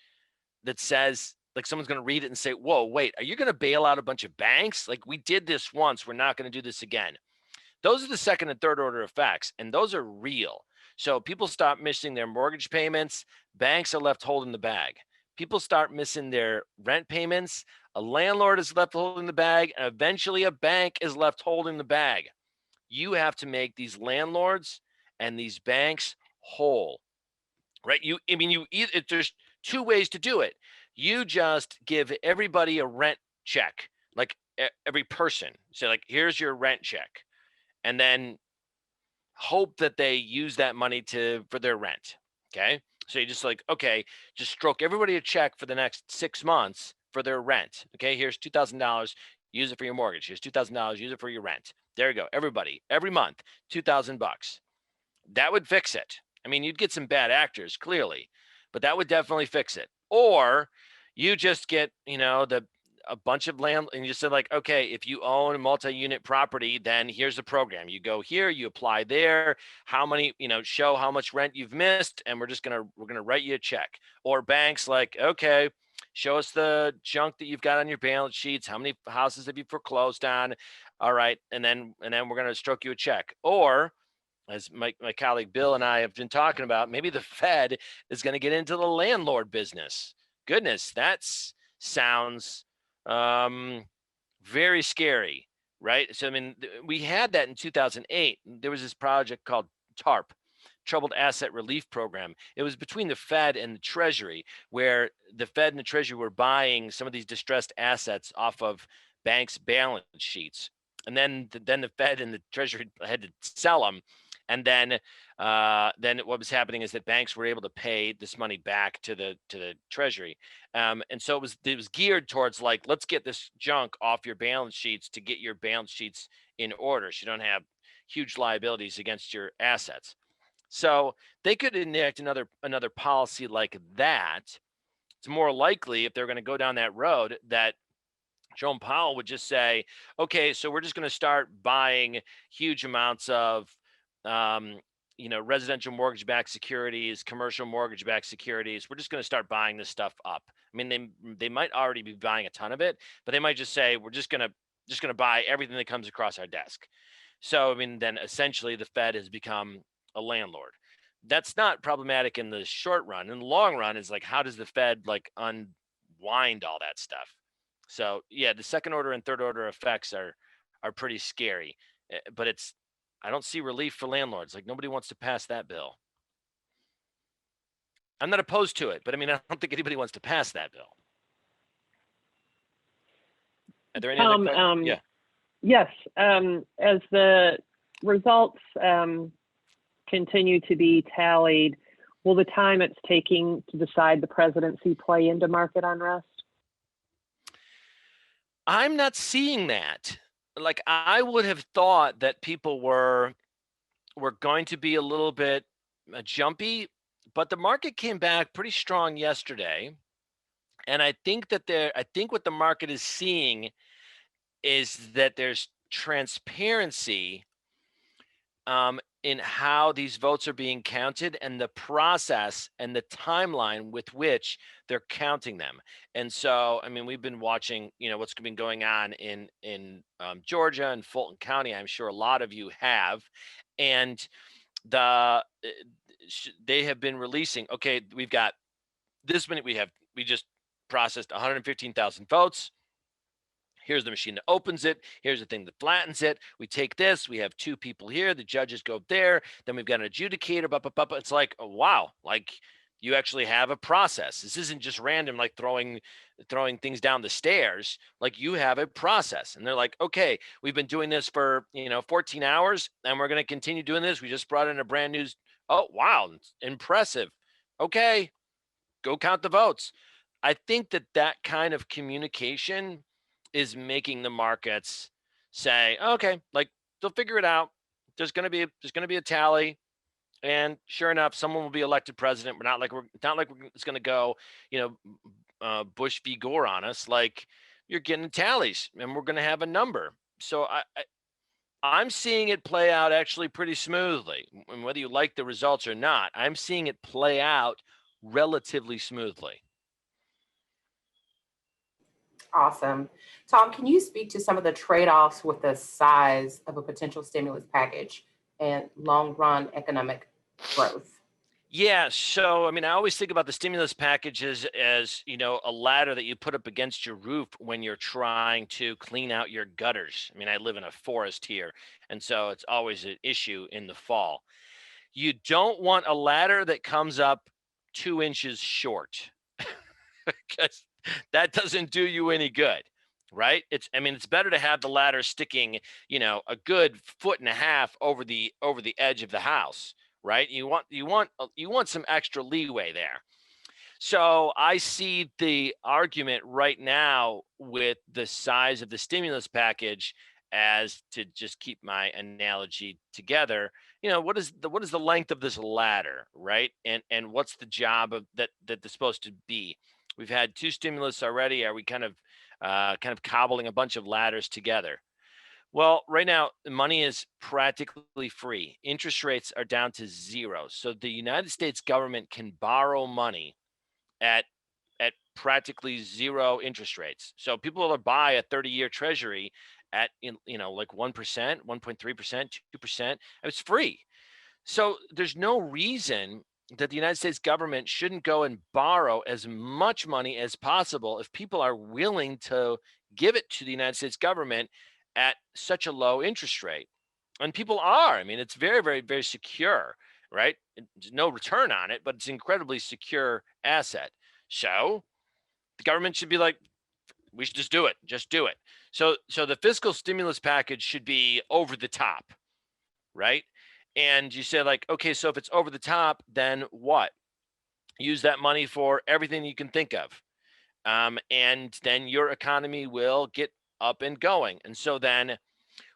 that says, like, someone's going to read it and say, whoa, wait, are you going to bail out a bunch of banks? Like, we did this once, we're not going to do this again. Those are the second and third order effects, and those are real. So people stop missing their mortgage payments, banks are left holding the bag. People start missing their rent payments, a landlord is left holding the bag, and eventually a bank is left holding the bag. You have to make these landlords and these banks whole, right? There's two ways to do it. You just give everybody a rent check, like every person. Say like, here's your rent check, and then hope that they use that money for their rent. Okay. So you just like, okay, just stroke everybody a check for the next 6 months for their rent. Okay. Here's $2,000. Use it for your mortgage. Here's $2,000. Use it for your rent. There you go. Everybody, every month, $2,000. That would fix it. I mean, you'd get some bad actors, clearly, but that would definitely fix it. Or you just get, a bunch of land, and you said like, okay, if you own a multi-unit property, then here's the program. You go here, you apply there, how many, show how much rent you've missed, and we're gonna write you a check. Or banks like, okay, show us the junk that you've got on your balance sheets. How many houses have you foreclosed on? All right, and then we're gonna stroke you a check. Or as my colleague Bill and I have been talking about, maybe the Fed is going to get into the landlord business. Goodness, that sounds very scary, right? So, I mean, we had that in 2008. There was this project called TARP, Troubled Asset Relief Program. It was between the Fed and the Treasury, where the Fed and the Treasury were buying some of these distressed assets off of banks' balance sheets. And then the Fed and the Treasury had to sell them. And then what was happening is that banks were able to pay this money back to the Treasury, and so it was geared towards like, let's get this junk off your balance sheets to get your balance sheets in order, so you don't have huge liabilities against your assets. So they could enact another policy like that. It's more likely, if they're going to go down that road, that Jerome Powell would just say, okay, so we're just going to start buying huge amounts of residential mortgage-backed securities, commercial mortgage-backed securities. We're just going to start buying this stuff up. I mean, they might already be buying a ton of it, but they might just say, we're just going to buy everything that comes across our desk. So, I mean, then essentially the Fed has become a landlord. That's not problematic in the short run. In the long run, is like, how does the Fed like unwind all that stuff? So yeah, the second order and third order effects are pretty scary, but I don't see relief for landlords. Like, nobody wants to pass that bill. I'm not opposed to it, but I mean, I don't think anybody wants to pass that bill. Are there any other questions? Yeah. Yes. As the results continue to be tallied, will the time it's taking to decide the presidency play into market unrest? I'm not seeing that. Like, I would have thought that people were going to be a little bit jumpy, but the market came back pretty strong yesterday. And I think what the market is seeing is that there's transparency in how these votes are being counted, and the process and the timeline with which they're counting them. And so, I mean, we've been watching, what's been going on in Georgia and Fulton County. I'm sure a lot of you have, and they have been releasing. Okay, we've got this many. We just processed 115,000 votes. Here's the machine that opens it. Here's the thing that flattens it. We take this. We have two people here. The judges go there. Then we've got an adjudicator. It's like, oh, wow, like you actually have a process. This isn't just random, like throwing things down the stairs. Like, you have a process. And they're like, okay, we've been doing this for 14 hours, and we're going to continue doing this. We just brought in a brand new. Oh, wow, impressive. Okay, go count the votes. I think that kind of communication is making the markets say, okay, like they'll figure it out. There's going to be a tally, and sure enough, someone will be elected president. It's not like it's going to go, Bush v. Gore on us. Like, you're getting tallies, and we're going to have a number. So I'm seeing it play out actually pretty smoothly. And whether you like the results or not, I'm seeing it play out relatively smoothly. Awesome. Tom, can you speak to some of the trade-offs with the size of a potential stimulus package and long-run economic growth? Yeah. So, I mean, I always think about the stimulus packages as, a ladder that you put up against your roof when you're trying to clean out your gutters. I mean, I live in a forest here, and so it's always an issue in the fall. You don't want a ladder that comes up 2 inches short, because that doesn't do you any good. right? I mean, it's better to have the ladder sticking, a good foot and a half over the edge of the house, right? You want some extra leeway there. So I see the argument right now with the size of the stimulus package as, to just keep my analogy together, what is the length of this ladder, right? And what's the job of that is supposed to be? We've had two stimulus already. Are we kind of cobbling a bunch of ladders together? Well, right now, the money is practically free. Interest rates are down to zero. So the United States government can borrow money at practically zero interest rates. So people will buy a 30-year treasury at like 1%, 1.3%, 2%. It's free. So there's no reason that the United States government shouldn't go and borrow as much money as possible if people are willing to give it to the United States government at such a low interest rate. And people are. I mean, it's very, very, very secure, right? There's no return on it, but it's an incredibly secure asset. So the government should be like, we should just do it. Just do it. So the fiscal stimulus package should be over the top, right? And you say, like, okay, so if it's over the top, then what? Use that money for everything you can think of. And then your economy will get up and going. And so then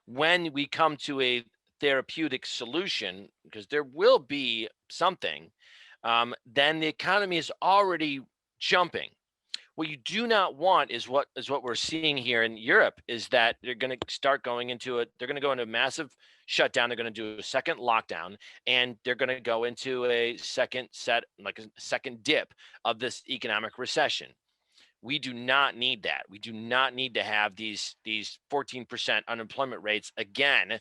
when we come to a therapeutic solution, because there will be something, then the economy is already jumping. What you do not want is what we're seeing here in Europe, is that they're going to start going into it. They're going to go into a massive shutdown. They're going to do a second lockdown, and they're going to go into a second set, like a second dip of this economic recession. We do not need that. We do not need to have these 14% unemployment rates again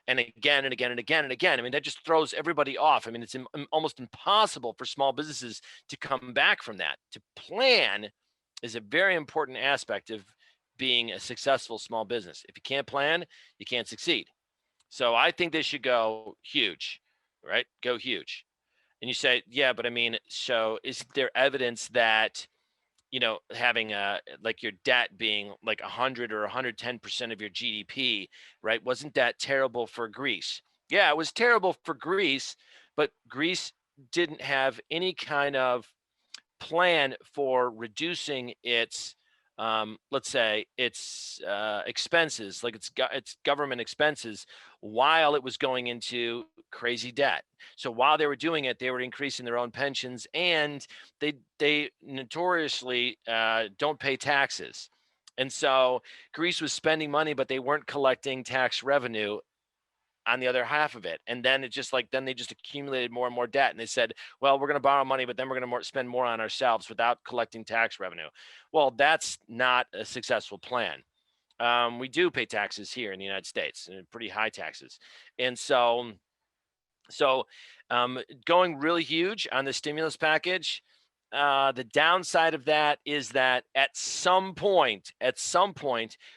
and again and again and again and again. I mean, that just throws everybody off. I mean, it's almost impossible for small businesses to come back from that. To plan is a very important aspect of being a successful small business. If you can't plan, you can't succeed. So I think they should go huge, right? Go huge. And you say, yeah, but I mean, so is there evidence that, having like your debt being like 100 or 110% of your GDP, right? Wasn't that terrible for Greece? Yeah, it was terrible for Greece, but Greece didn't have any kind of plan for reducing its, let's say, its expenses, like its government expenses, while it was going into crazy debt. So while they were doing it, they were increasing their own pensions, and they notoriously don't pay taxes. And so Greece was spending money, but they weren't collecting tax revenue on the other half of it. And then then they just accumulated more and more debt. And they said, well, we're going to borrow money, but then we're going to spend more on ourselves without collecting tax revenue. Well, that's not a successful plan. We do pay taxes here in the United States, and pretty high taxes. And so going really huge on the stimulus package, the downside of that is that at some point,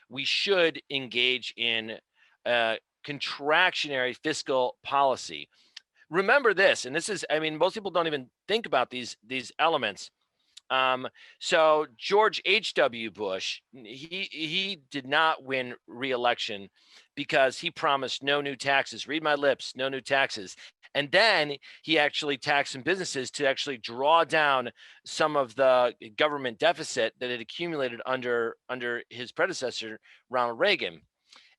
we should engage in contractionary fiscal policy. Remember this, and this is, I mean, most people don't even think about these elements. So George H.W. Bush, he did not win re-election because he promised no new taxes. Read my lips, no new taxes. And then he actually taxed some businesses to actually draw down some of the government deficit that had accumulated under his predecessor, Ronald Reagan.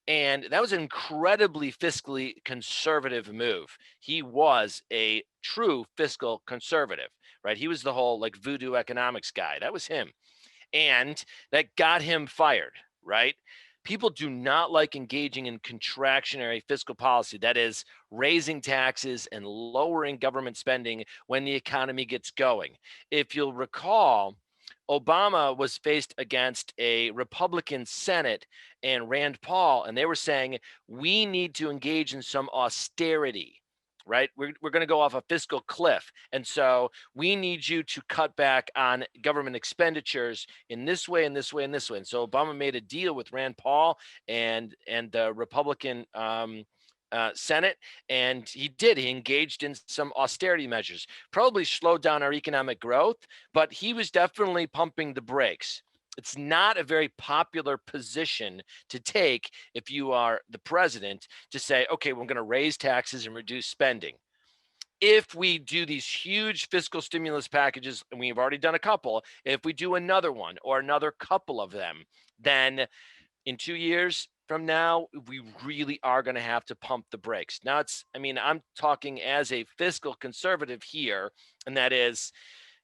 And that was an incredibly fiscally conservative move. He was a true fiscal conservative, right? He was the whole like voodoo economics guy. That was him. And that got him fired, right? People do not like engaging in contractionary fiscal policy, that is, raising taxes and lowering government spending when the economy gets going. If you'll recall, Obama was faced against a Republican Senate and Rand Paul, and they were saying, we need to engage in some austerity, right? We're going to go off a fiscal cliff. And so we need you to cut back on government expenditures in this way, and this way, and this way. And so Obama made a deal with Rand Paul and the Republican Senate, and he engaged in some austerity measures, probably slowed down our economic growth, but he was definitely pumping the brakes. It's not a very popular position to take if you are the president, to say, okay, we're going to raise taxes and reduce spending. If we do these huge fiscal stimulus packages, and we've already done a couple, if we do another one or another couple of them, then in 2 years from now, we really are going to have to pump the brakes. Now, I'm talking as a fiscal conservative here, and that is,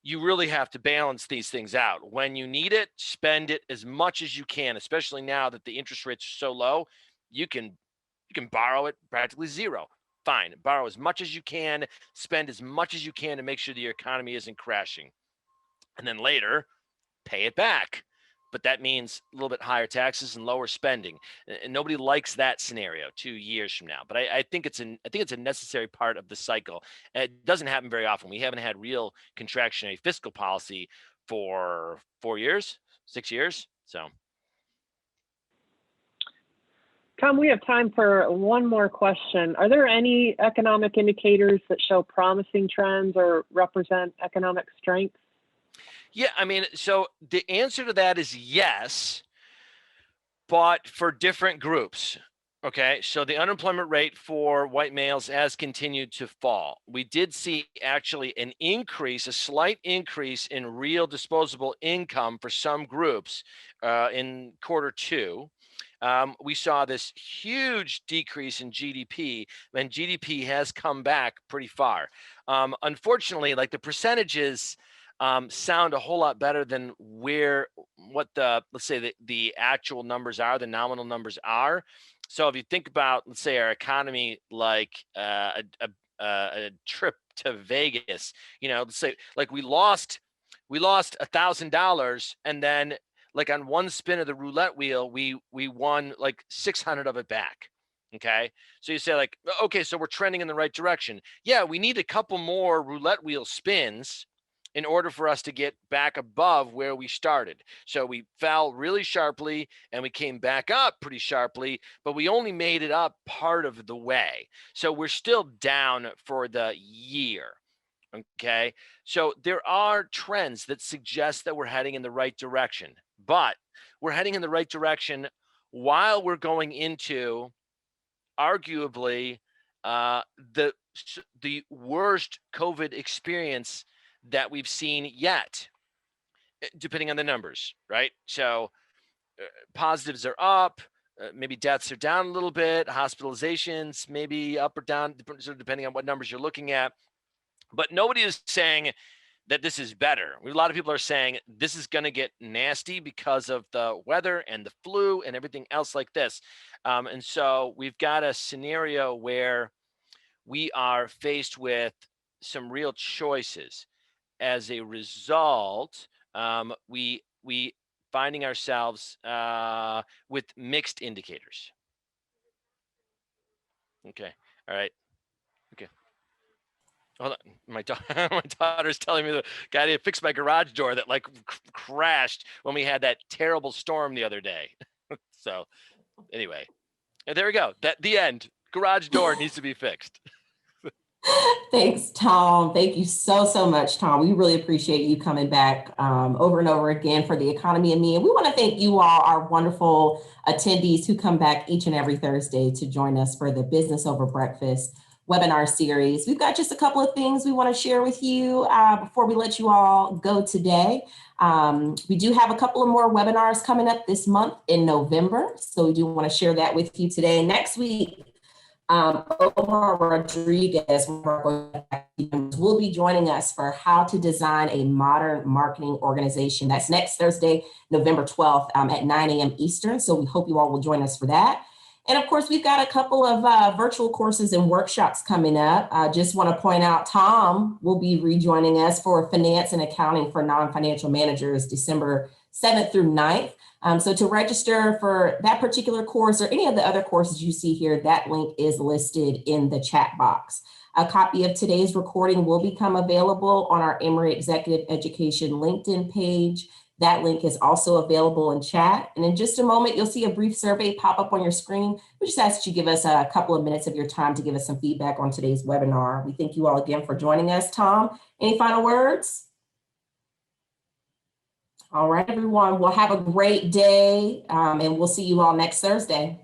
you really have to balance these things out. When you need it, spend it as much as you can, especially now that the interest rates are so low. You can borrow it practically zero. Fine, borrow as much as you can, spend as much as you can to make sure that your economy isn't crashing. And then later, pay it back. But that means a little bit higher taxes and lower spending. And nobody likes that scenario 2 years from now. But I think it's a necessary part of the cycle. And it doesn't happen very often. We haven't had real contractionary fiscal policy for 4 years, 6 years. So, Tom, we have time for one more question. Are there any economic indicators that show promising trends or represent economic strength? yeah, so the answer to that is yes, but for different groups. Okay, so the unemployment rate for white males has continued to fall. We did see actually a slight increase in real disposable income for some groups in Q2. We saw this huge decrease in GDP, and GDP has come back pretty far. Unfortunately, like, the percentages sound a whole lot better than what let's say the actual numbers are, the nominal numbers are. So if you think about, let's say, our economy, like a trip to Vegas, let's say, like, we lost $1,000, and then, like, on one spin of the roulette wheel, we won like 600 of it back. Okay, so you say, like, okay, so we're trending in the right direction. Yeah, we need a couple more roulette wheel spins in order for us to get back above where we started. So we fell really sharply and we came back up pretty sharply, but we only made it up part of the way. So we're still down for the year. Okay, so there are trends that suggest that we're heading in the right direction, but we're heading in the right direction while we're going into arguably the worst COVID experience that we've seen yet, depending on the numbers, right? So positives are up, maybe deaths are down a little bit, hospitalizations maybe up or down, sort of depending on what numbers you're looking at. But nobody is saying that this is better. A lot of people are saying this is going to get nasty because of the weather and the flu and everything else like this. And so we've got a scenario where we are faced with some real choices. As a result, we finding ourselves with mixed indicators. Okay. All right. Okay. Hold on. My daughter's telling me the guy to fix my garage door that, like, crashed when we had that terrible storm the other day. So anyway, and there we go. The end. Garage door needs to be fixed. Thanks, Tom. Thank you so much, Tom. We really appreciate you coming back over and over again for the economy and me. And we want to thank you all, our wonderful attendees who come back each and every Thursday to join us for the Business Over Breakfast webinar series. We've got just a couple of things we want to share with you before we let you all go today. We do have a couple of more webinars coming up this month in November. So we do want to share that with you today. Next week, Omar Rodriguez will be joining us for how to design a modern marketing organization. That's next Thursday, November 12th at 9 a.m. Eastern. So we hope you all will join us for that. And of course, we've got a couple of virtual courses and workshops coming up. I just want to point out, Tom will be rejoining us for Finance and Accounting for Non-Financial Managers, December 7th through 9th. So to register for that particular course or any of the other courses you see here, that link is listed in the chat box. A copy of today's recording will become available on our Emory Executive Education LinkedIn page. That link is also available in chat. And in just a moment, you'll see a brief survey pop up on your screen. We just ask that you give us a couple of minutes of your time to give us some feedback on today's webinar. We thank you all again for joining us. Tom, any final words? All right, everyone. Well, have a great day, and we'll see you all next Thursday.